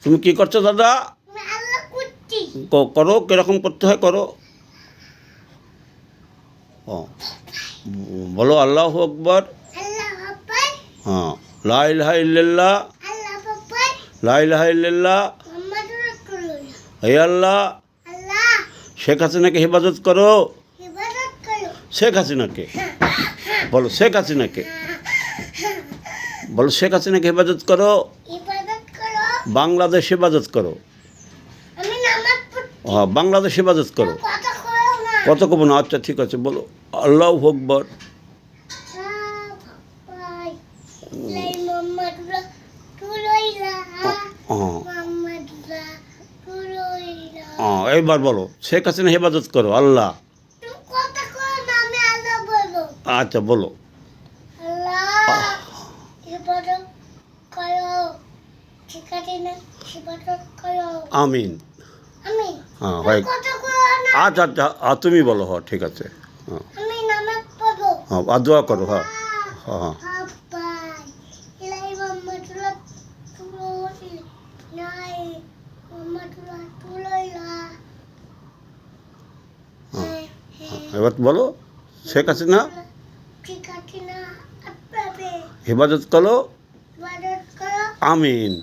তুমি কি করছো দাদা? আমি আল্লাহ করছি। করো, কিরকম করতে হয় করো। ও বলো আল্লাহু আকবার। আল্লাহ আকবার। হ্যাঁ, লা ইলাহা ইল্লাল্লাহ। আল্লাহ আকবার। লা ইলাহা ইল্লাল্লাহ। মুহাম্মাদুর রাসূলুল্লাহ। হে আল্লাহ, আল্লাহ শেখ হাসিনাকে হেফাজত করো। ইবাদত করো। শেখ হাসিনাকে বলো, শেখ হাসিনাকে বলো, শেখ হাসিনাকে হেফাজত করো। ইবাদত করো। বাংলাদেশ হেফাজত করো। আমি নামাজ পড়ছি। হ্যাঁ, বাংলাদেশ হেফাজত করো। কথা কইও না। কত কব না? আচ্ছা ঠিক আছে, বলো আল্লাহু আকবার। ভাই লাই মুহাম্মাদুর রাসূলুল্লাহ। হ্যাঁ মুহাম্মাদুর রাসূলুল্লাহ। হ্যাঁ, এইবার বলো শেখ হাসিনা হেফাজত করো আল্লাহ। তুমি কথা কইও না, আমি আল্লাহ বলবো। আচ্ছা বলো। আল্লাহ ইবাদত করো। ঠিক আছে না? ইবাদত করো। আমিন। আমি হ্যাঁ ভাই, কথা কইও না। আচ্ছা আচ্ছা, তুমি বলো। হ্যাঁ ঠিক আছে। হ্যাঁ আমি নামাজ পড়বো। হ্যাঁ, আর দোয়া করো। হ্যাঁ হ্যাঁ ভাই লাই মুহাম্মাদুর রাসূলুল্লাহ। নাই মুহাম্মাদুর রাসূলুল্লাহ। হ্যাঁ, এবার বলো শেখ হাসিনা ঠিক আছে না? আপনাদের হেফাজত করো। ইবাদত করো। আমিন।